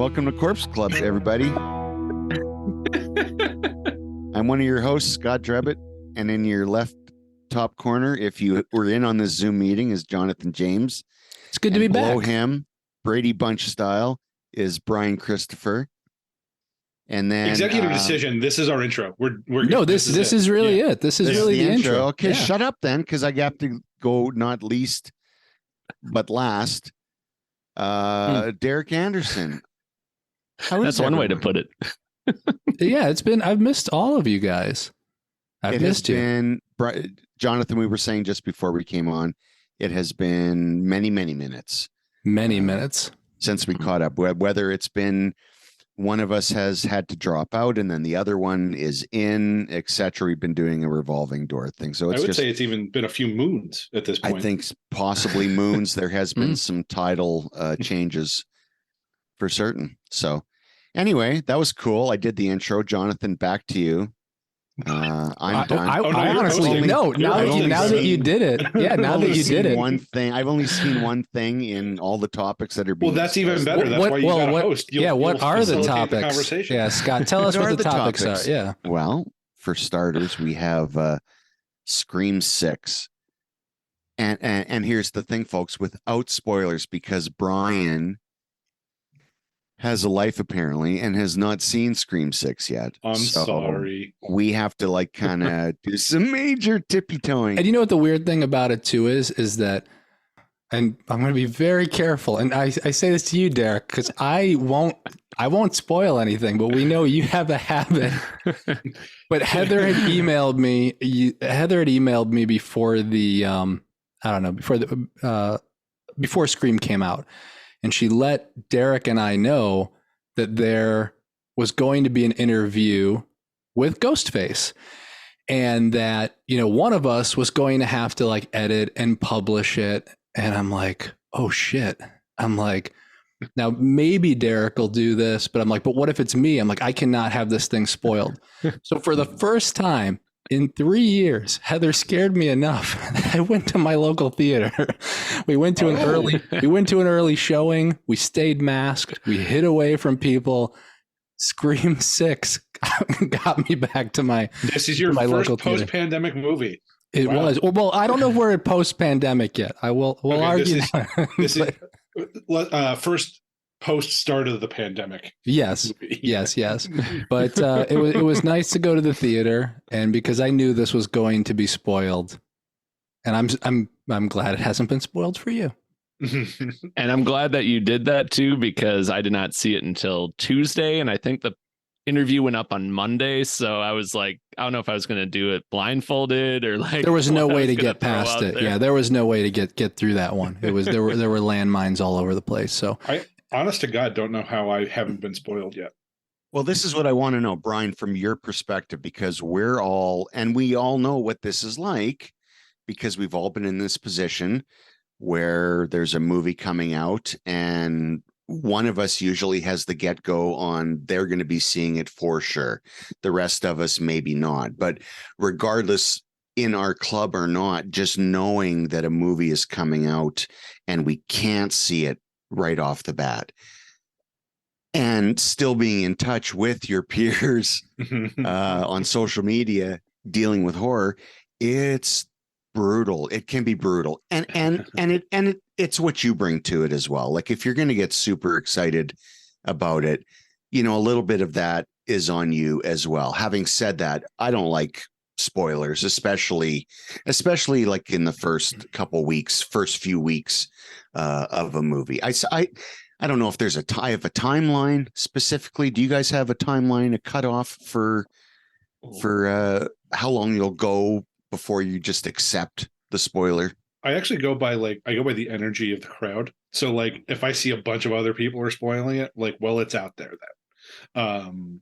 Welcome to Corpse Club, everybody. I'm one of your hosts, Scott Drebit, and in your left top corner, if you were in on this Zoom meeting, is Jonathan James. It's good to be back. Below him, Brady Bunch style, is Bryan Christopher. And then executive decision. This is our intro. We're no. This is really it. This is really the intro. Okay, yeah. Shut up then, because I have to go not least but last. Derek Anderson. That's one way to put it. Yeah, I've missed all of you guys. I've missed you. Jonathan, we were saying just before we came on, it has been many minutes. Many minutes since we caught up. Whether it's been one of us has had to drop out and then the other one is in, etc. We've been doing a revolving door thing. So it's I would say it's even been a few moons at this point. I think possibly moons. There has been some tidal changes for certain. So anyway, that was cool. I did the intro. Jonathan, back to you. I'm done. I honestly no. Now that you did it, yeah. Now that you did it, one thing I've only seen one thing in all the topics that are being. Well, that's even better. That's why you got a host. What are the topics? Yeah, Scott, tell us what the topics are. Yeah. Well, for starters, we have Scream 6, and here's the thing, folks. Without spoilers, because Bryan has a life apparently and has not seen Scream 6 yet. I'm sorry. We have to kind of do some major tippy toeing. And you know what the weird thing about it too is that, and I'm going to be very careful. And I say this to you, Derek, because I won't spoil anything, but we know you have a habit. But Heather had emailed me before before Scream came out. And she let Derek and I know that there was going to be an interview with Ghostface and that, one of us was going to have to edit and publish it. And I'm like, oh shit. I'm like, now maybe Derek will do this, but I'm like, but what if it's me? I'm like, I cannot have this thing spoiled. So for the first time in 3 years, Heather scared me enough. I went to my local theater. We went to an early showing. We stayed masked. We hid away from people. Scream 6 got me back to my. This is your first post-pandemic movie. It was. Well, I don't know if we're at post-pandemic yet. We'll argue. This is first post start of the pandemic. Yes. But it was nice to go to the theater, and because I knew this was going to be spoiled, and I'm glad it hasn't been spoiled for you. And I'm glad that you did that too, because I did not see it until Tuesday, and I think the interview went up on Monday. So I was like, I don't know if I was going to do it blindfolded or there was no way to get past it. Yeah, there was no way to get through that one. It was there were landmines all over the place. So I honest to God don't know how I haven't been spoiled yet. Well, this is what I want to know, Bryan, from your perspective, because we all know what this is like, because we've all been in this position where there's a movie coming out and one of us usually has the get-go on they're going to be seeing it for sure. The rest of us maybe not. But regardless, in our club or not, just knowing that a movie is coming out and we can't see it right off the bat, and still being in touch with your peers on social media dealing with horror, it's brutal. It can be brutal, and it's what you bring to it as well. Like if you're going to get super excited about it, a little bit of that is on you as well. Having said that, I don't like spoilers, especially like in the first few weeks of a movie. I don't know if there's a timeline specifically. Do you guys have a timeline, a cutoff for how long you'll go before you just accept the spoiler? I actually go by the energy of the crowd. So if I see a bunch of other people are spoiling it, it's out there then.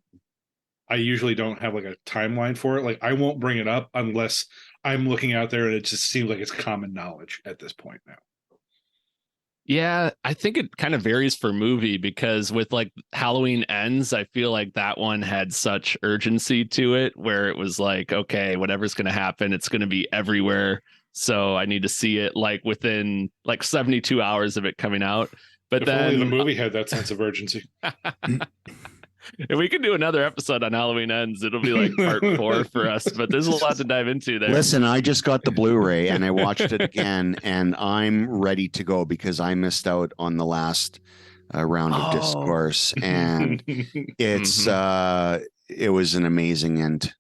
I usually don't have a timeline for it. I won't bring it up unless I'm looking out there and it just seems like it's common knowledge at this point now. Yeah, I think it kind of varies for movie, because with Halloween Ends, I feel like that one had such urgency to it where it was okay, whatever's going to happen, it's going to be everywhere. So I need to see it within 72 hours of it coming out. But if then only the movie had that sense of urgency. if we can do another episode on Halloween Ends, it'll be like part 4 for us. But there's a lot to dive into there. Listen, I just got the Blu-ray and I watched it again, and I'm ready to go because I missed out on the last round of discourse, and it's it was an amazing end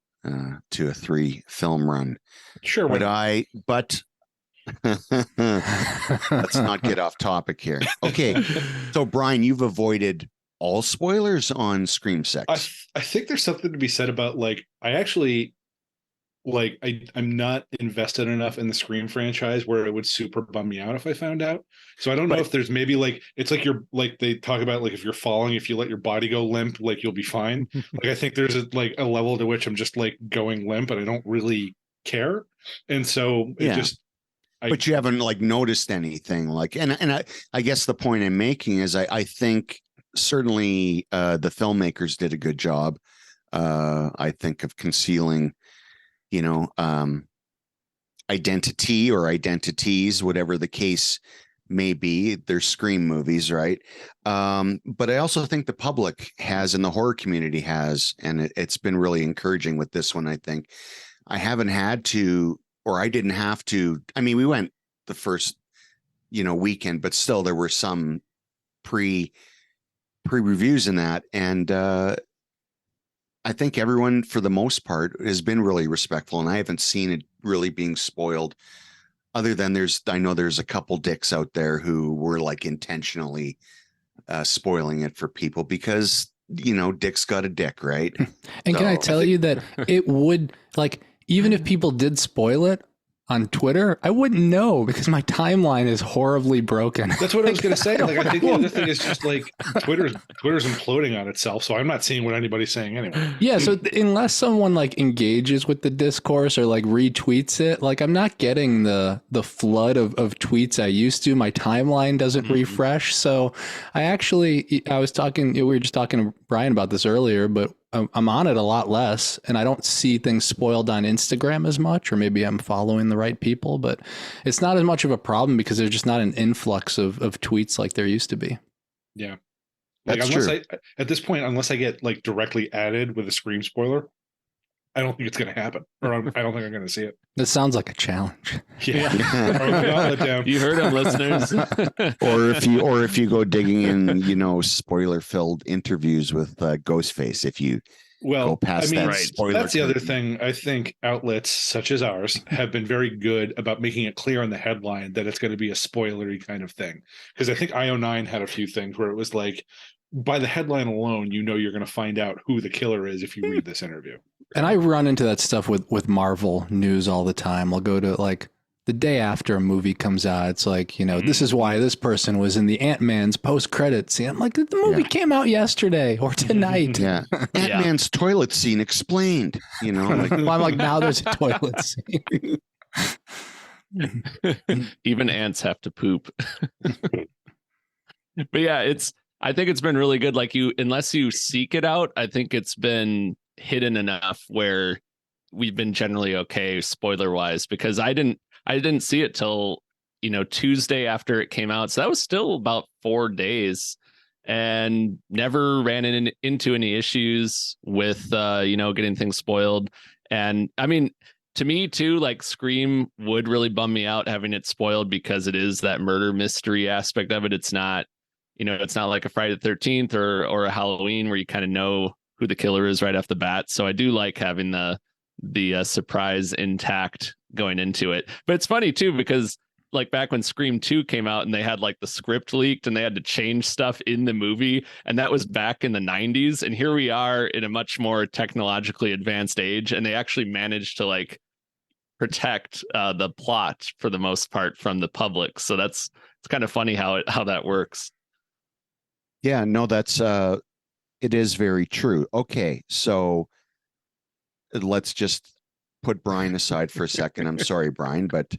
to a 3 film run. Sure, but let's not get off topic here. Okay, so Brian, you've avoided all spoilers on Scream 6. I think there's something to be said about like I actually like I'm not invested enough in the Scream franchise where it would super bum me out if I found out. So I don't know if there's maybe like it's like you're like they talk about like if you're falling, if you let your body go limp, like you'll be fine. Like I think there's like a level to which I'm just like going limp and I don't really care. And so it just but you haven't like noticed anything like and I guess the point I'm making is I think certainly the filmmakers did a good job I think of concealing identity or identities, whatever the case may be. They're Scream movies, right? But I also think the public has and the horror community has, and it's been really encouraging with this one. I think I haven't had to, or I didn't have to. I mean, we went the first weekend, but still there were some pre-reviews in that, and I think everyone for the most part has been really respectful, and I haven't seen it really being spoiled other than I know there's a couple dicks out there who were like intentionally spoiling it for people because dick's got a dick, right? And can I tell you that it would, like, even if people did spoil it on Twitter, I wouldn't know because my timeline is horribly broken. That's what I was going to say. Like, I think the other thing is just like Twitter's imploding on itself. So I'm not seeing what anybody's saying anyway. Yeah. So unless someone like engages with the discourse or like retweets it, like I'm not getting the flood of tweets I used to. My timeline doesn't refresh. So we were just talking to Brian about this earlier, but I'm on it a lot less, and I don't see things spoiled on Instagram as much, or maybe I'm following the right people, but it's not as much of a problem because there's just not an influx of tweets like there used to be. Yeah. Like, at this point, unless I get like directly added with a Scream spoiler, I don't think it's going to happen, or I don't think I'm going to see it. This sounds like a challenge. Yeah. You heard them, listeners. or if you go digging in, spoiler-filled interviews with Ghostface, if you go past that spoiler. That's the other thing. I think outlets such as ours have been very good about making it clear on the headline that it's going to be a spoilery kind of thing. Because I think IO9 had a few things where it was like, by the headline alone, you're going to find out who the killer is if you read this interview. And I run into that stuff with Marvel news all the time. I'll go to like the day after a movie comes out. It's like, this is why this person was in the Ant-Man's post-credit scene. I'm like, the movie came out yesterday or tonight. Yeah. Ant-Man's toilet scene explained, like, well, I'm like, now there's a toilet scene. Even ants have to poop. But yeah, I think it's been really good. Like unless you seek it out, I think it's been hidden enough where we've been generally okay spoiler wise, because I didn't see it till Tuesday after it came out, so that was still about 4 days, and never ran into any issues with getting things spoiled. And I mean, to me too, like Scream would really bum me out having it spoiled because it is that murder mystery aspect of it. It's not it's not like a Friday the 13th or a Halloween where you kind of know who the killer is right off the bat. So I do like having the surprise intact going into it. But it's funny too, because like back when Scream 2 came out and they had like the script leaked and they had to change stuff in the movie, and that was back in the 90s, and here we are in a much more technologically advanced age, and they actually managed to like protect the plot for the most part from the public. So it's kind of funny how that works. Yeah, no, that's it is very true. Okay, so let's just put Brian aside for a second. I'm sorry, Brian, but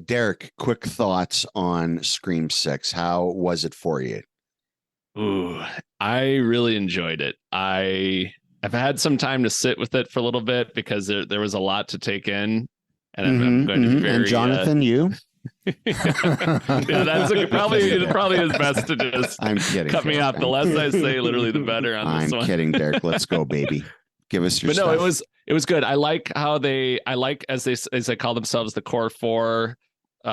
Derek, quick thoughts on Scream 6. How was it for you? Ooh, I really enjoyed it. I've had some time to sit with it for a little bit because there was a lot to take in, and I'm going to be very. And Jonathan, you? Yeah, that's probably is best to just I'm kidding. cut me Derek. off. The less I say, literally, the better on this I'm one. kidding, Derek. Let's go, baby. Give us your But no, stuff. it was good. I like how I like as they call themselves the core four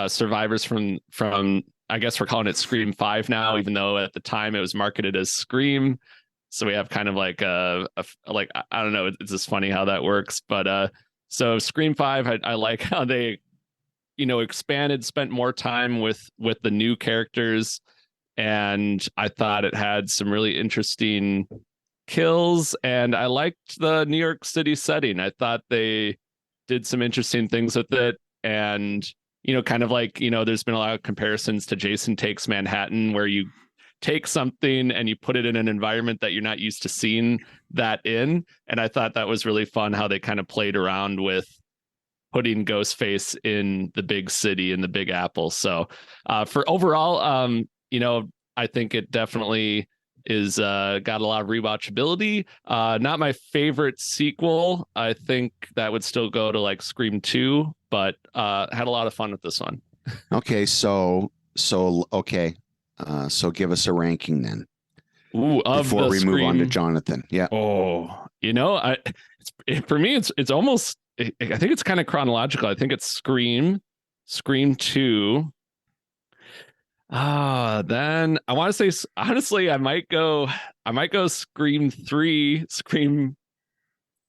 survivors from I guess we're calling it Scream 5 now, even though at the time it was marketed as Scream. So we have kind of like like I don't know, it's just funny how that works. But so Scream 5, I like how they expanded, spent more time with the new characters, and I thought it had some really interesting kills, and I liked the New York City setting. I thought they did some interesting things with it, and kind of like there's been a lot of comparisons to Jason Takes Manhattan, where you take something and you put it in an environment that you're not used to seeing that in. And I thought that was really fun how they kind of played around with putting Ghostface in the big city, in the Big Apple. So for overall, I think it definitely is got a lot of rewatchability. Not my favorite sequel. I think that would still go to like Scream 2, but had a lot of fun with this one. Okay, so give us a ranking then. Ooh, before we move on to Jonathan. Yeah. Oh, for me, it's almost. I think it's kind of chronological. I think it's Scream 2. Then I want to say, honestly, I might go Scream 3, Scream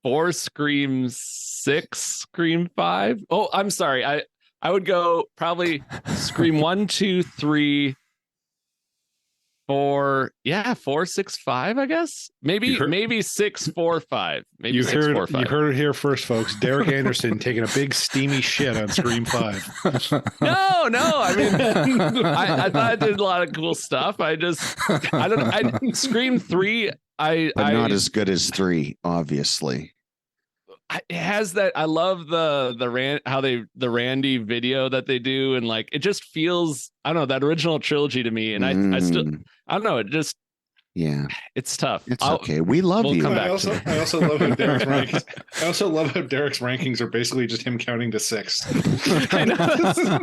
4, Scream 6, Scream 5. Oh, I'm sorry. I would go probably Scream 1, 2, 3, 4. Yeah, 4, 6, 5, I guess. Maybe 6, 4, 5. Maybe 6, 4, 5. You heard it here first, folks. Derek Anderson taking a big steamy shit on Scream 5. No. I mean, I thought I did a lot of cool stuff. Scream 3. But not as good as 3, obviously. It has that. I love the Randy video that they do, and like it just feels, I don't know, that original trilogy to me. And I still, I don't know, it just, yeah, it's tough. It's okay. We love you. I also love how Derek's rankings. I also love how Derek's rankings are basically just him counting to 6. I know.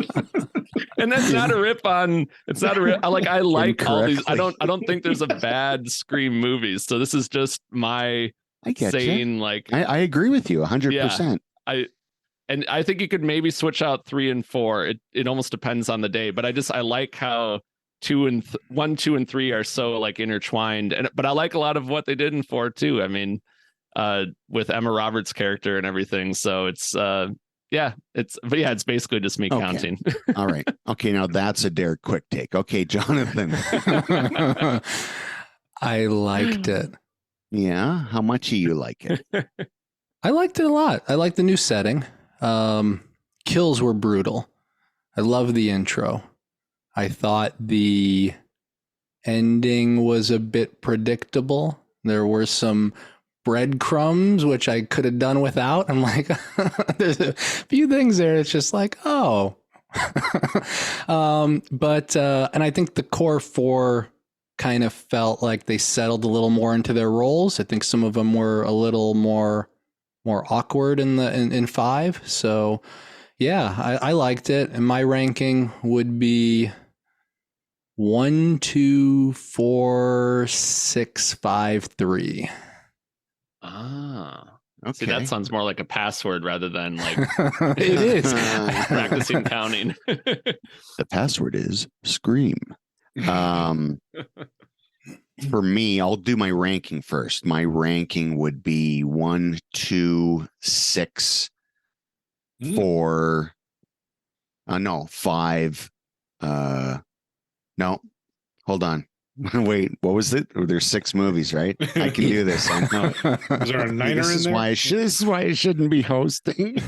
And that's not a rip on. It's not a rip. I like all these. I don't think there's a bad Scream movies. So this is just my. I get saying you. Like I agree with you 100%. I think you could maybe switch out 3 and 4. It almost depends on the day, but I like how 1, 2, and 3 are so like intertwined. But I like a lot of what they did in 4 too. I mean, with Emma Roberts' character and everything. So it's it's basically just me counting. All right. Okay, now that's a Derek quick take. Okay, Jonathan. I liked it. Yeah, how much do you like it? I liked it a lot. I liked the new setting. Kills were brutal. I love the intro. I thought the ending was a bit predictable. There were some breadcrumbs, which I could have done without. I'm like, there's a few things there. It's just like, oh. But I think the core 4 kind of felt like they settled a little more into their roles. I think some of them were a little more awkward in 5. So yeah, I liked it. And my ranking would be 1, 2, 4, 6, 5, 3. Ah. Okay. See, that sounds more like a password rather than like it is practicing counting. The password is Scream. For me, I'll do my ranking first. My ranking would be 1, 2, 6, 4. No, 5. No, hold on. Wait, what was it? There's 6 movies, right? I can do this. I know. Is there a 9er in there? This is why I shouldn't be hosting.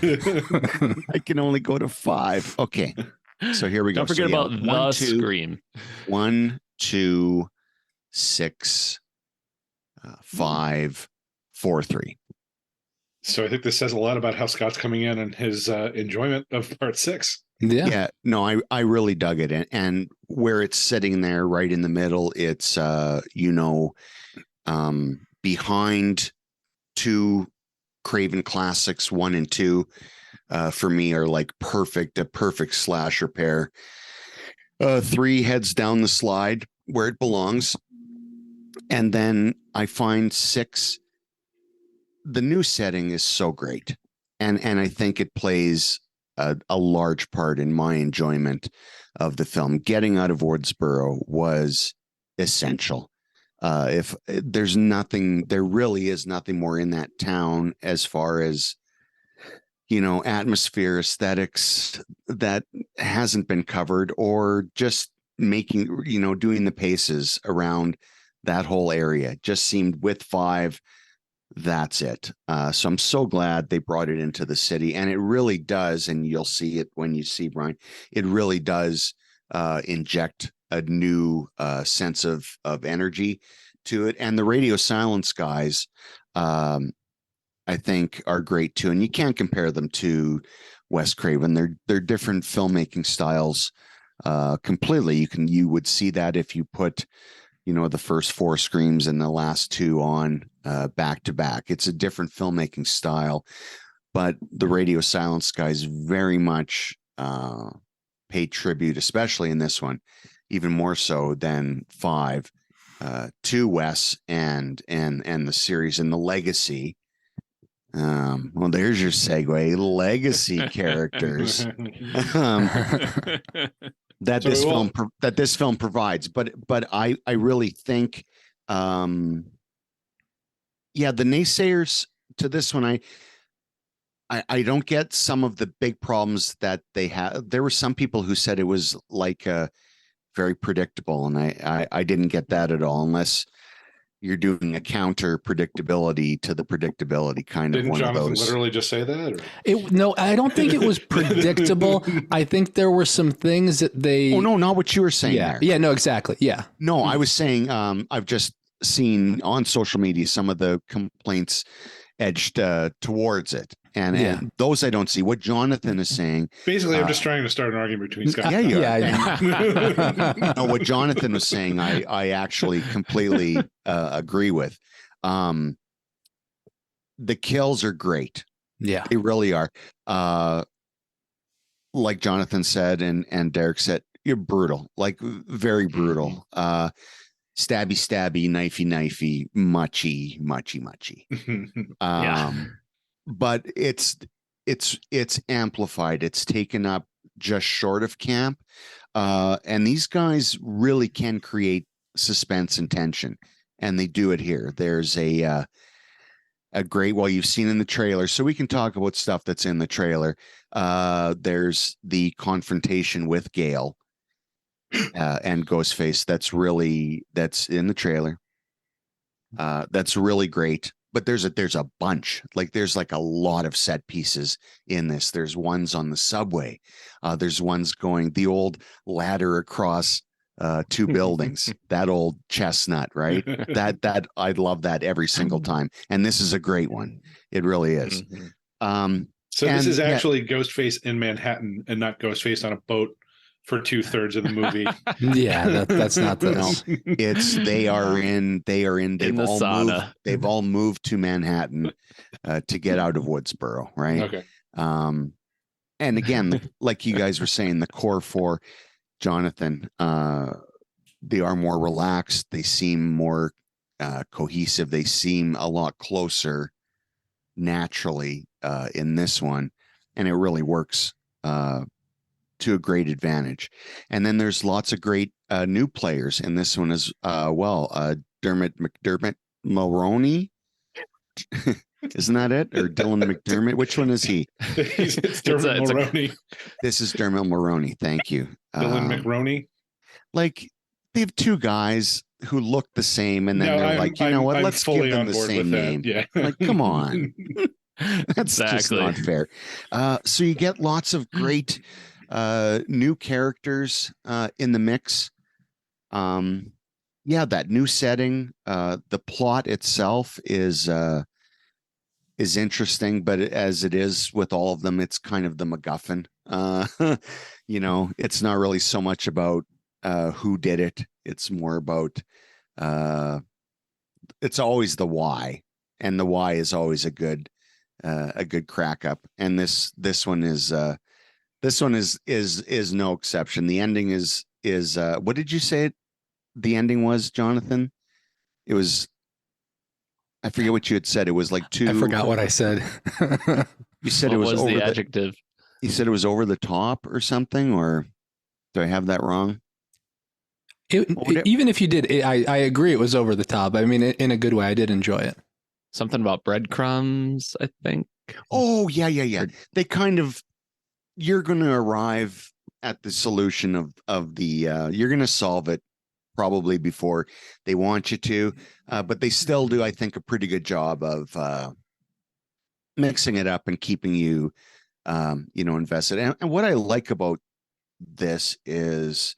I can only go to 5. Okay. So here we go. Don't forget about the Scream. 1, 2, 6, 5, 4, 3. So I think this says a lot about how Scott's coming in and his enjoyment of part 6. Yeah. No, I really dug it. And where it's sitting there right in the middle, it's, behind 2 Craven classics, 1 and 2, for me are like a perfect slasher pair. 3 heads down the slide where it belongs. And then I find 6, the new setting is so great. And I think it plays a large part in my enjoyment of the film. Getting out of Woodsboro was essential. If there's nothing, there really is nothing more in that town as far as, atmosphere, aesthetics that hasn't been covered, or just making, doing the paces around that whole area just seemed with 5. That's it. So I'm so glad they brought it into the city, and it really does. And you'll see it when you see Bryan. It really does inject a new sense of energy to it. And the radio silence guys, I think, are great too. And you can't compare them to Wes Craven. They're different filmmaking styles completely. You would see that if you put the first 4 Screams and the last 2 on back to back. It's a different filmmaking style, but the radio silence guys very much pay tribute, especially in this one, even more so than 5, to Wes and the series and the legacy. Well, there's your segue. Legacy characters. That this film provides, but I really think, the naysayers to this one, I don't get some of the big problems that they have. There were some people who said it was like very predictable, and I didn't get that at all, unless you're doing a counter predictability to the predictability kind Didn't of one Jonathan of those. literally just say that? No, I don't think it was predictable. I think there were some things that they. Oh no, not what you were saying. Yeah, there. yeah, no, exactly. Yeah. No, I was saying I've just seen on social media some of the complaints edged towards it, and those I don't see. What Jonathan is saying, basically, I'm just trying to start an argument between Scott. Yeah. No, what Jonathan was saying, I actually completely agree with. The kills are great. Yeah, they really are. Like Jonathan said, and Derek said, you're brutal, like very brutal. Stabby, knifey, muchy. But it's amplified. It's taken up just short of camp. And these guys really can create suspense and tension, and they do it here. There's a great, well, you've seen in the trailer, so we can talk about stuff that's in the trailer. There's the confrontation with Gale and Ghostface. That's in the trailer. That's really great. But there's a bunch, like there's like a lot of set pieces in this. There's ones on the subway. There's ones going the old ladder across 2 buildings, that old chestnut, right? that I love that every single time. And this is a great one. It really is. So this is actually Ghostface in Manhattan and not Ghostface on a boat for 2/3 of the movie. Yeah, that's not this. No, they are in they've all moved to Manhattan to get out of Woodsboro, right? Okay. And again, like you guys were saying, the core 4, Jonathan, they are more relaxed. They seem more cohesive. They seem a lot closer naturally in this one, and it really works to a great advantage. And then there's lots of great new players in this one as well. McDermott Mulroney. Isn't that it? Or Dylan McDermott? Which one is he? It's Dermot Mulroney. This is Dermot Mulroney. Thank you. Dylan McRoney. Like, they have 2 guys who look the same, and then they're like, let's give them the same name. Yeah. Like, come on. That's just not fair. So you get lots of great new characters in the mix. That new setting, the plot itself is interesting, but as it is with all of them, it's kind of the MacGuffin. It's not really so much about who did it. It's more about it's always the why, and the why is always a good a good crack up. And this one is no exception. The ending is what did you say the ending was, Jonathan? It was, I forget what you had said. It was like I forgot what I said. You said What it was was over the adjective? You said it was over the top or something, or do I have that wrong? Even if you did, I agree it was over the top. I mean, in a good way. I did enjoy it. Something about breadcrumbs, I think. Oh, yeah. They kind of, you're going to arrive at the solution of the, you're going to solve it probably before they want you to, but they still do, I think, a pretty good job of mixing it up and keeping you, invested. And what I like about this is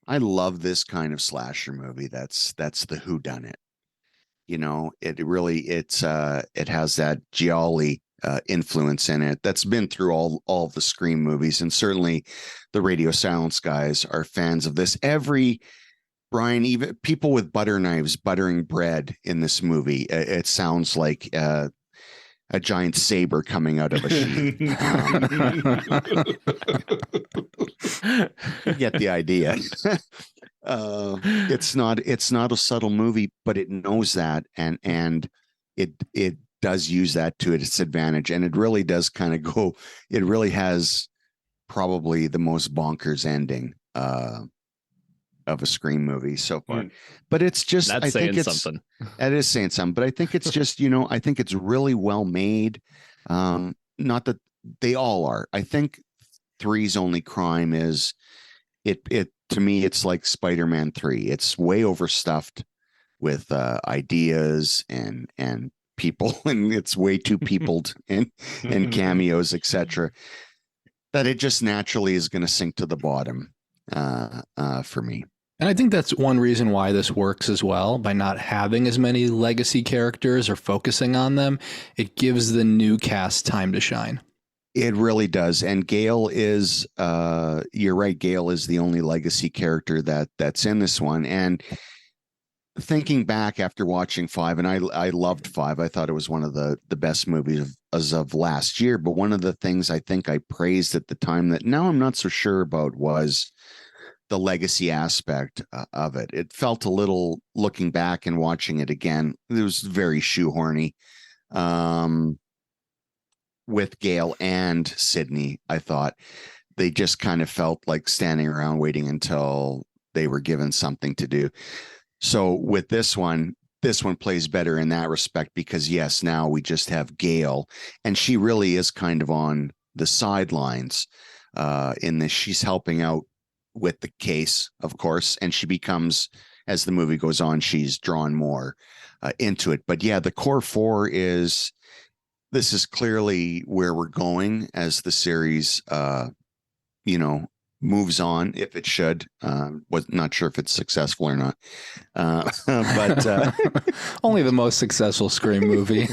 I love this kind of slasher movie. That's the whodunit. It has that gialli influence in it that's been through all the Scream movies, and certainly the Radio Silence guys are fans of this. Bryan, even people with butter knives buttering bread in this movie, it sounds like a giant saber coming out of a sheath. You get the idea. It's not a subtle movie, but it knows that, and it does use that to its advantage, and it really does kind of go. It really has probably the most bonkers ending of a Scream movie so far. But it's just, That's saying something. It is saying something, but I think it's just, I think it's really well made. Not that they all are. I think 3's only crime is it to me, it's like Spider-Man 3. It's way overstuffed with ideas and people, and it's way too peopled and cameos, etc. That it just naturally is going to sink to the bottom for me. And I think that's one reason why this works as well. By not having as many legacy characters or focusing on them, it gives the new cast time to shine. It really does. And Gale is, you're right, Gale is the only legacy character that's in this one. And thinking back after watching 5, and I loved 5. I thought it was one of the best movies of last year. But one of the things I think I praised at the time that now I'm not so sure about was the legacy aspect of it. It felt a little, looking back and watching it again, it was very shoehorny with Gale and Sydney. I thought they just kind of felt like standing around waiting until they were given something to do. So with this one plays better in that respect, because yes, now we just have Gale, and she really is kind of on the sidelines in this. She's helping out with the case, of course, and she becomes, as the movie goes on, she's drawn more into it. But yeah, the core 4 is, this is clearly where we're going as the series moves on, if it should. Was not sure if it's successful or not, but only the most successful Scream movie.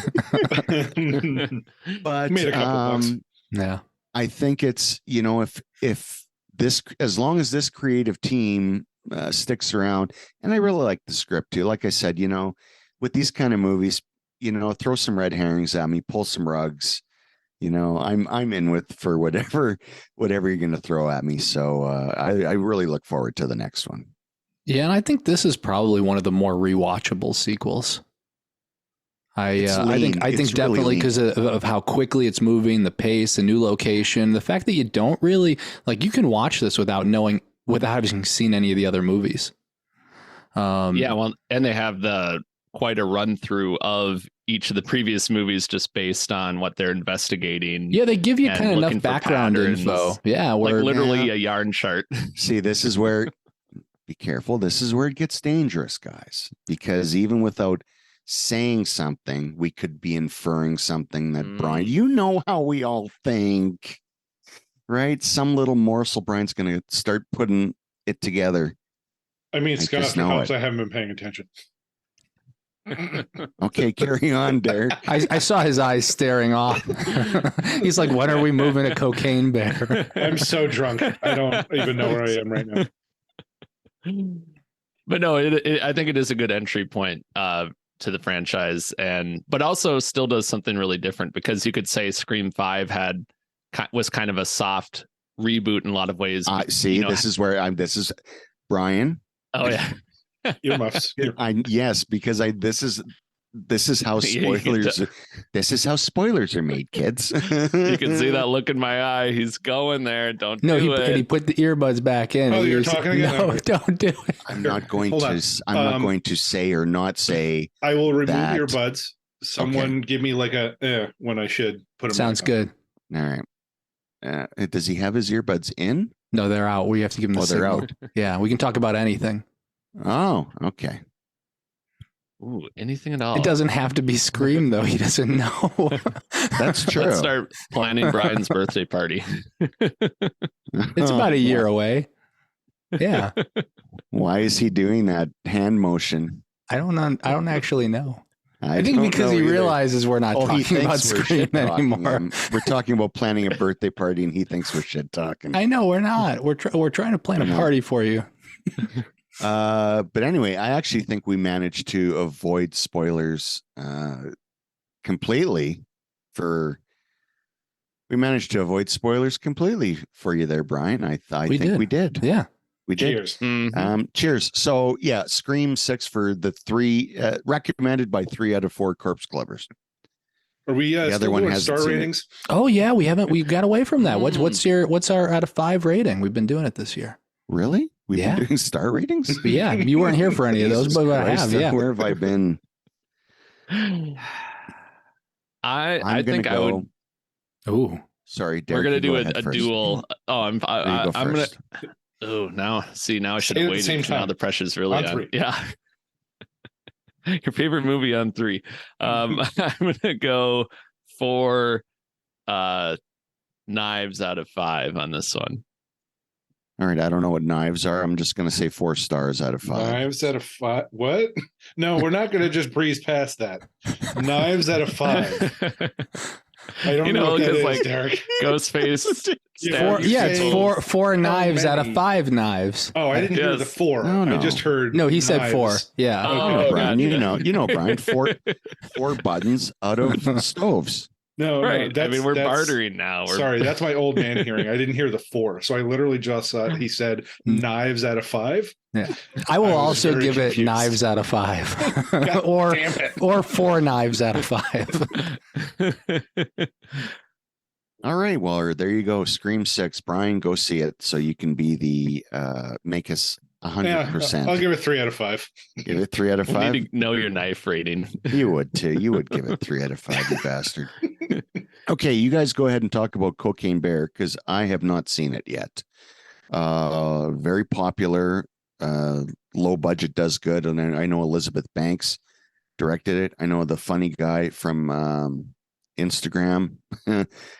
But made a couple bucks. Yeah, I think it's, if this, as long as this creative team sticks around, and I really like the script too. Like I said, with these kind of movies, throw some red herrings at me, pull some rugs. I'm in for whatever you're going to throw at me. So I really look forward to the next one. Yeah, and I think this is probably one of the more rewatchable sequels. I think definitely because of how quickly it's moving, the pace, the new location, the fact that you don't really you can watch this without having seen any of the other movies. Yeah, well, and they have quite a run through of each of the previous movies just based on what they're investigating. Yeah, they give you kind of enough background info. Yeah, literally a yarn chart. See, this is where be careful. This is where it gets dangerous, guys, because even without saying something, we could be inferring something that Bryan, how we all think, right? Some little morsel Bryan's going to start putting it together. I mean, Scott, if it helps, I haven't been paying attention. Okay, carry on, Derek. I saw his eyes staring off. He's like, when are we moving to Cocaine Bear? I'm so drunk. I don't even know where I am right now. But no, I think it is a good entry point to the franchise, but also still does something really different, because you could say Scream 5 was kind of a soft reboot in a lot of ways. This is where this is Brian. Oh yeah. Earmuffs. Yes, because this is how spoilers. This is how spoilers are made, kids. You can see that look in my eye. He's going there. Don't No, do it. And he put the earbuds back in. Oh, you're talking again? No, don't do it. I'm not going to say or not say. I will remove earbuds. Someone give me like a when I should put them. Sounds good. All right. Does he have his earbuds in? No, they're out. We have to give him the signal. They're out. Yeah, we can talk about anything. Oh, okay. Ooh, anything at all. It doesn't have to be Scream, though. He doesn't know. That's true. Let's start planning Brian's birthday party. It's about a year away. Yeah. Why is he doing that hand motion? I don't actually know. I think because he realizes we're not talking about we're Scream anymore. We're talking about planning a birthday party, and he thinks we're shit talking. I know we're not. We're trying to plan a party for you. But anyway, I actually think we managed to avoid spoilers completely for you there, Brian. I think we did. Yeah. We did. Cheers. Mm-hmm. Cheers. So yeah, Scream 6 for the 3 recommended by 3 out of 4 corpse clubbers. Are we the other one has star ratings? Oh yeah, we got away from that. What's our out of 5 rating? We've been doing it this year. Really? We've been doing star ratings? But yeah, you weren't here for any of those, but I have. Yeah. Where have I been? I think I would. Ooh, sorry, Derek, we're gonna do a first. duel. Oh, I'm gonna. Oh, now I should have waited. Now the pressure's really on. Yeah. Your favorite movie on 3. I'm gonna go 4 knives out of 5 on this one. All right, I don't know what knives are. I'm just going to say 4 stars out of 5. Knives out of 5. What? No, we're not going to just breeze past that. Knives out of 5. I don't know what that is, like, Derek. Ghostface. It's 4 knives out of 5 knives. Oh, I didn't hear the 4. No. I just heard. No, he said knives. 4. Yeah. Oh, Brian, you know, Brian. 4 buttons out of stoves. No, right. I mean, we're bartering now. Sorry, that's my old man hearing. I didn't hear the 4, so I literally just thought he said knives out of 5. Yeah, I will also give it knives out of 5, or 4 knives out of 5. All right, well, there you go. Scream 6, Brian, go see it so you can be the make us 100%. I'll give it 3 out of 5. Give it 3 out of 5. You need to know your knife rating. You would too. You would give it 3 out of 5, you bastard. Okay, you guys go ahead and talk about Cocaine Bear because I have not seen it yet. Very popular. Low budget does good, and I know Elizabeth Banks directed it. I know the funny guy from Instagram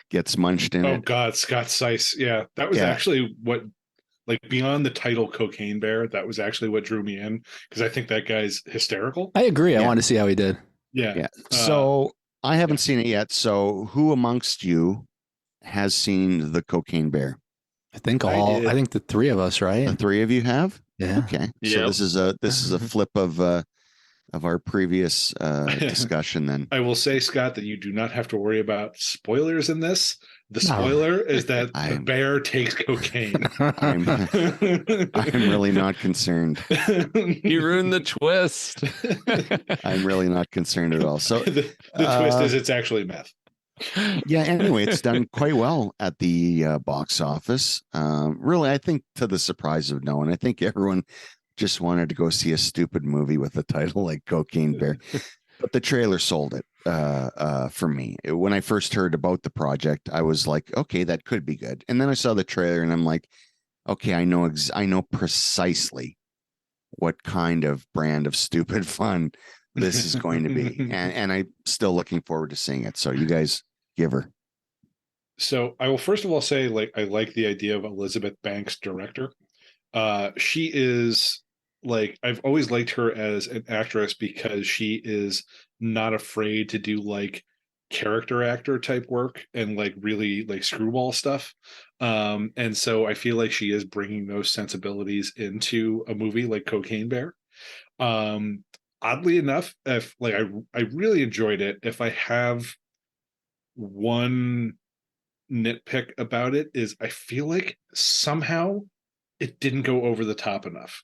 gets munched in it. Oh God, Scott Seiss. Yeah, that was actually what. Like beyond the title Cocaine Bear, that was actually what drew me in because I think that guy's hysterical. I agree. I want to see how he did. Yeah. So I haven't seen it yet. So who amongst you has seen the Cocaine Bear? I think the 3 of us, right? The 3 of you have? Yeah. Okay. So this is a flip of our previous discussion then. I will say, Scott, that you do not have to worry about spoilers in this. The spoiler is that the bear takes cocaine. I'm really not concerned. You ruined the twist. I'm really not concerned at all. So the twist is it's actually meth. Yeah. Anyway, it's done quite well at the box office. Really, I think to the surprise of no one, I think everyone just wanted to go see a stupid movie with a title like Cocaine Bear. But the trailer sold it for me. When I first heard about the project, I was like, okay, that could be good. And then I saw the trailer and I'm like, okay, I know precisely what kind of brand of stupid fun this is going to be. And I'm still looking forward to seeing it. So you guys give her. So I will first of all say, like, I like the idea of Elizabeth Banks, director. She is like, I've always liked her as an actress because she is not afraid to do like character actor type work and like really like screwball stuff. And so I feel like she is bringing those sensibilities into a movie like Cocaine Bear. oddly enough, if like I really enjoyed it. If I have one nitpick about it, is I feel like somehow it didn't go over the top enough.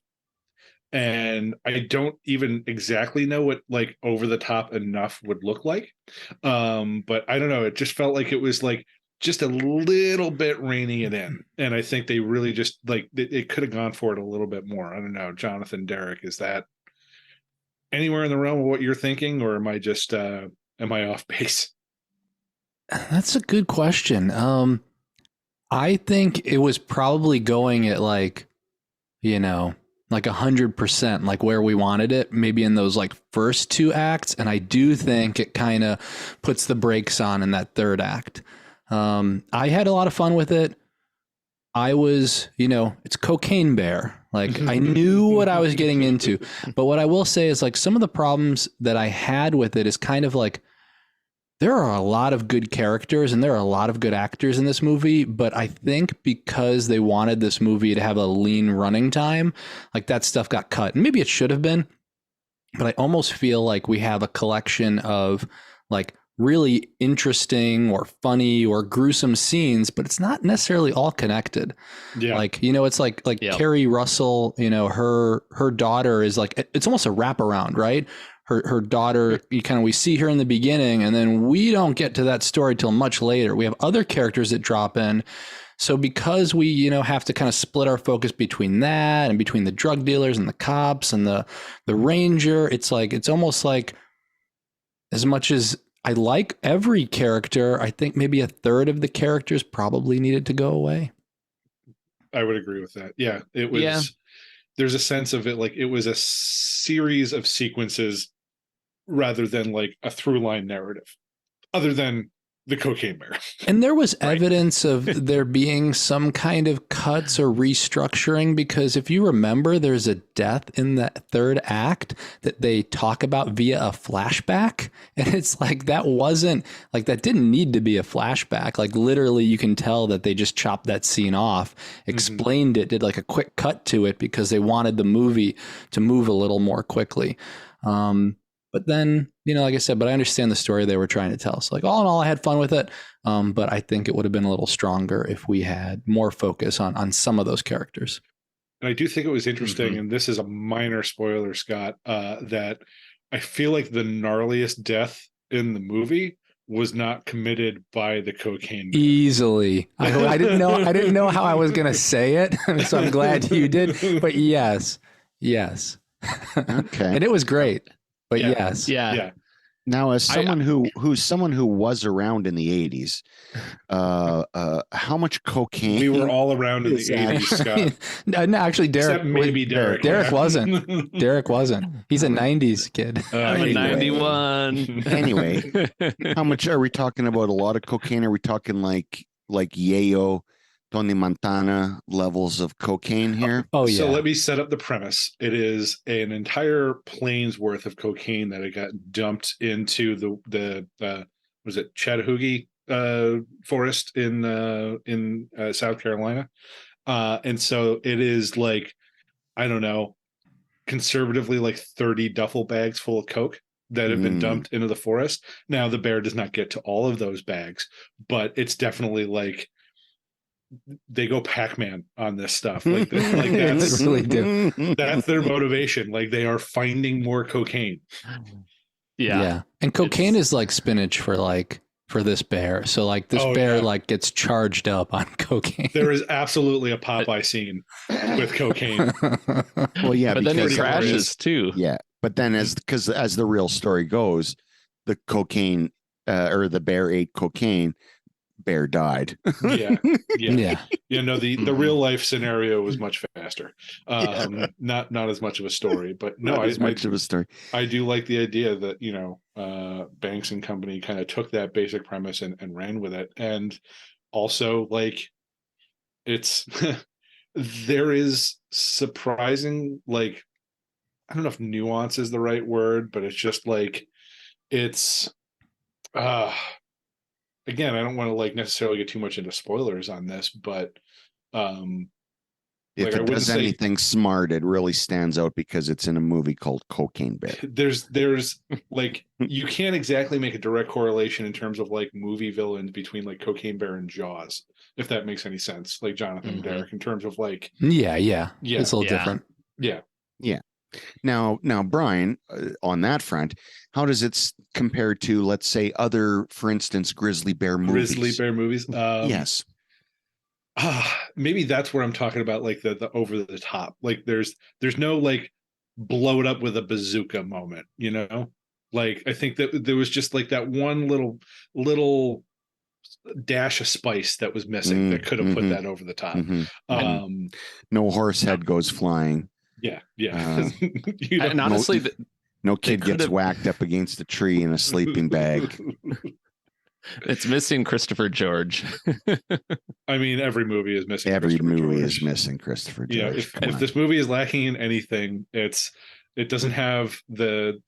And I don't even exactly know what like over the top enough would look like. But I don't know, it just felt like it was like just a little bit reining it in. And I think they really just like it could have gone for it a little bit more. I don't know, Jonathan, Derek, is that anywhere in the realm of what you're thinking, or am I just am I off base? That's a good question. I think it was probably going at like, you know, like 100%, like where we wanted it, maybe in those like first two acts. And I do think it kind of puts the brakes on in that third act. I had a lot of fun with it. I was, it's Cocaine Bear. Like I knew what I was getting into. But what I will say is like some of the problems that I had with it is kind of like, there are a lot of good characters and there are a lot of good actors in this movie, but I think because they wanted this movie to have a lean running time, like that stuff got cut. And maybe it should have been, but I almost feel like we have a collection of like really interesting or funny or gruesome scenes, but it's not necessarily all connected. Yeah. Like, it's like Carrie Russell, her daughter is like, it's almost a wraparound, right? Her daughter, we see her in the beginning, and then we don't get to that story till much later. We have other characters that drop in. So because we, have to kind of split our focus between that and between the drug dealers and the cops and the ranger, it's almost like as much as I like every character, I think maybe a third of the characters probably needed to go away. I would agree with that. Yeah, it was. There's a sense of it like it was a series of sequences rather than like a through line narrative, other than the Cocaine Bear. And there was evidence of there being some kind of cuts or restructuring, because if you remember, there's a death in that third act that they talk about via a flashback. And it's like, that wasn't like, that didn't need to be a flashback. Like literally you can tell that they just chopped that scene off, explained it, did like a quick cut to it because they wanted the movie to move a little more quickly. But then, like I said, but I understand the story they were trying to tell. So like all in all, I had fun with it. But I think it would have been a little stronger if we had more focus on some of those characters. And I do think it was interesting, and this is a minor spoiler, Scott, that I feel like the gnarliest death in the movie was not committed by the Cocaine Bear. Easily. I didn't know how I was going to say it. So I'm glad you did. But yes. Okay. And it was great. But yes. Yeah. Now, as someone who was around in the 80s, how much cocaine? We were all around in the 80s, Scott. No, actually, Derek. Except maybe Derek. Derek wasn't. Derek wasn't. He's a 90s kid. I'm a 91. Anyway, how much are we talking about? A lot of cocaine? Are we talking like Yayo, Tony Montana levels of cocaine here? Oh yeah. So let me set up the premise. It is an entire plane's worth of cocaine that it got dumped into the was it Chattahoochee forest in South Carolina, and so it is like, I don't know, conservatively like 30 duffel bags full of coke that have been dumped into the forest. Now the bear does not get to all of those bags, but it's definitely like they go Pac-Man on this stuff. Like that's They really do. That's their motivation. Like they are finding more cocaine. Yeah. And cocaine is like spinach for this bear. So like this bear like gets charged up on cocaine. There is absolutely a Popeye scene with cocaine. Well, yeah, but then it crashes too. Yeah, but then as the real story goes, the cocaine or the bear ate cocaine. Bear died. Yeah. The real life scenario was much faster. Not as much of a story, but no, not as much of a story. I do like the idea that Banks and company kind of took that basic premise and ran with it, and also like it's there is surprising, like, I don't know if nuance is the right word, but it's just like it's again, I don't want to like necessarily get too much into spoilers on this, but If Like, I it wouldn't does say anything smart, it really stands out because it's in a movie called Cocaine Bear. there's like you can't exactly make a direct correlation in terms of like movie villains between like Cocaine Bear and Jaws, if that makes any sense. Like Jonathan and Mhm. Derek, in terms of like Yeah. Yeah. It's a little Yeah. different. yeah. Now, Brian, on that front, how does it compare to, let's say, other, for instance, grizzly bear movies? Grizzly Bear movies. Yes. Maybe that's where I'm talking about, like the over the top. Like there's no like blow it up with a bazooka moment, you know? Like I think that there was just like that one little dash of spice that was missing that could have put that over the top. No horse head goes flying. Yeah. And honestly, No kid gets whacked up against a tree in a sleeping bag. it's missing Christopher George. I mean, every movie is missing. Every movie George. is missing Christopher George. Yeah, if this movie is lacking in anything, it doesn't have the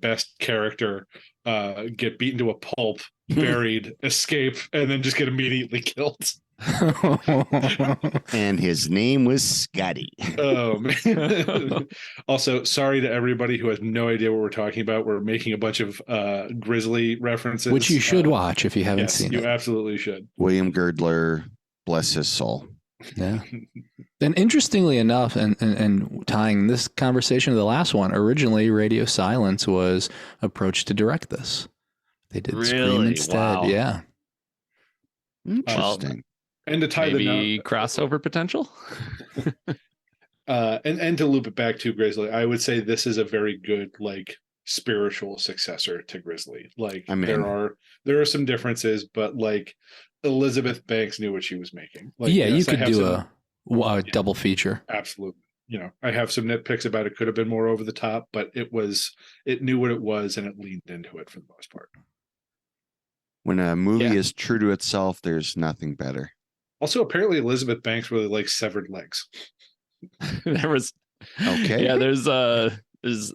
best character get beaten to a pulp, buried, escape, and then just get immediately killed. And his name was Scotty. Oh man. Also, sorry to everybody who has no idea what we're talking about. We're making a bunch of Grizzly references, Which you should watch if you haven't yes, seen you it. absolutely should. William Girdler, bless his soul. Yeah. And interestingly enough, and tying this conversation to the last one, originally Radio Silence was approached to direct this. They did Scream Really? instead. Wow. Yeah. Interesting. And to tie Maybe the crossover potential. and to loop it back to Grizzly, I would say this is a very good like spiritual successor to Grizzly. Like I mean, there are some differences, but like Elizabeth Banks knew what she was making. Like, yeah, yes, you could do some, a double feature. Absolutely. You know, I have some nitpicks about it could have been more over the top, but it knew what it was and it leaned into it for the most part. When a movie is true to itself, there's nothing better. Also, apparently Elizabeth Banks really likes severed legs. There was okay. Yeah,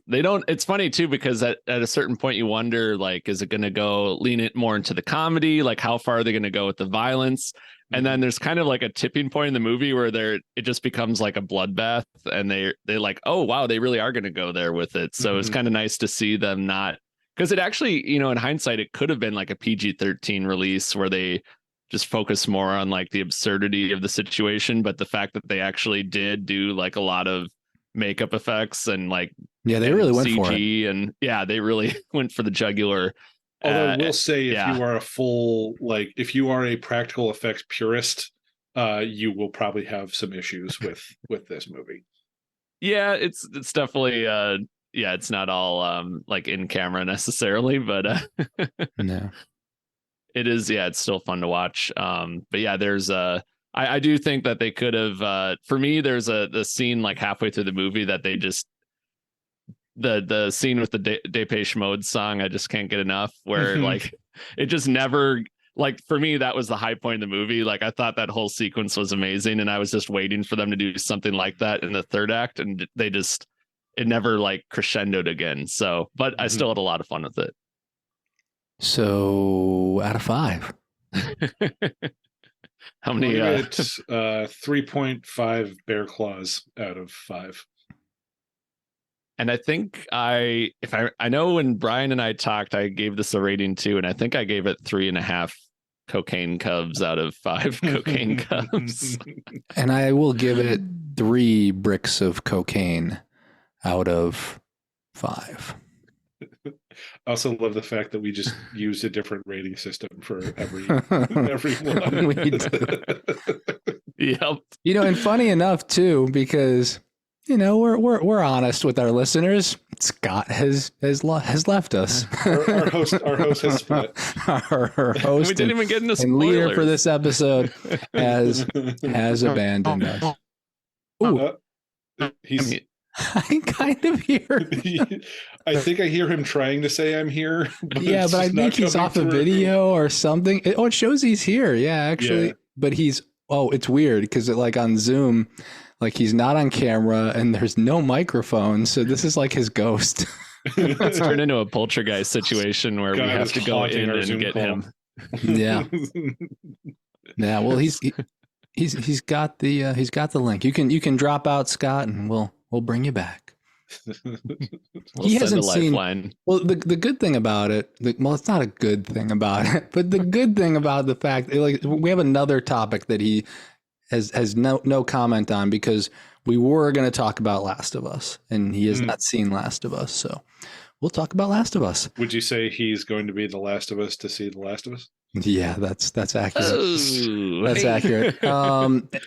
they don't. It's funny too because at a certain point you wonder, like, is it going to go lean it more into the comedy? Like, how far are they going to go with the violence? And then there's kind of like a tipping point in the movie where it just becomes like a bloodbath, and they like, oh wow, they really are going to go there with it. So it's kind of nice to see them not, because it actually, you know, in hindsight, it could have been like a PG-13 release where they just focus more on like the absurdity of the situation, but the fact that they actually did do like a lot of makeup effects and like they really went CG for it, and they really went for the jugular. Although I will say, if you are if you are a practical effects purist, you will probably have some issues with this movie. Yeah, it's definitely it's not all like in camera necessarily, but no. It is, it's still fun to watch. But yeah, there's I do think that they could have for me, there's the scene like halfway through the movie that they just the scene with the Depeche Mode song, I just can't get enough, where like it just never, like, for me that was the high point of the movie. Like I thought that whole sequence was amazing and I was just waiting for them to do something like that in the third act, and it never like crescendoed again. So, but I still had a lot of fun with it. So out of 5. How many? 3.5 bear claws out of 5. And I think I know when Brian and I talked, I gave this a rating too, and I think I gave it 3.5 cocaine cubs out of 5 cocaine cubs. And I will give it 3 bricks of cocaine out of 5. I also love the fact that we just used a different rating system for everyone. We do. Yep. You know, and funny enough too, because you know we're honest with our listeners. Scott has left us. Our host has split. Our host we didn't even get into spoilers. And leader for this episode has abandoned us. Ooh, He's. I kind of hear. I think I hear him trying to say I'm here. But yeah, but I think he's off a video or something. It shows he's here. Yeah, actually. Yeah. But it's weird because like on Zoom, like he's not on camera and there's no microphone. So this is like his ghost. It's turned into a poltergeist situation where we have to go in and get him. Yeah. Yeah. Well, He's got the link. You can drop out, Scott, and we'll bring you back. We'll send a lifeline. Well, the good thing about it, it's not a good thing about it, but the good thing about the fact, like, we have another topic that he has no comment on, because we were going to talk about Last of Us, and he has not seen Last of Us, so we'll talk about Last of Us. Would you say he's going to be the Last of Us to see the Last of Us? Yeah, that's accurate. Oh, That's accurate.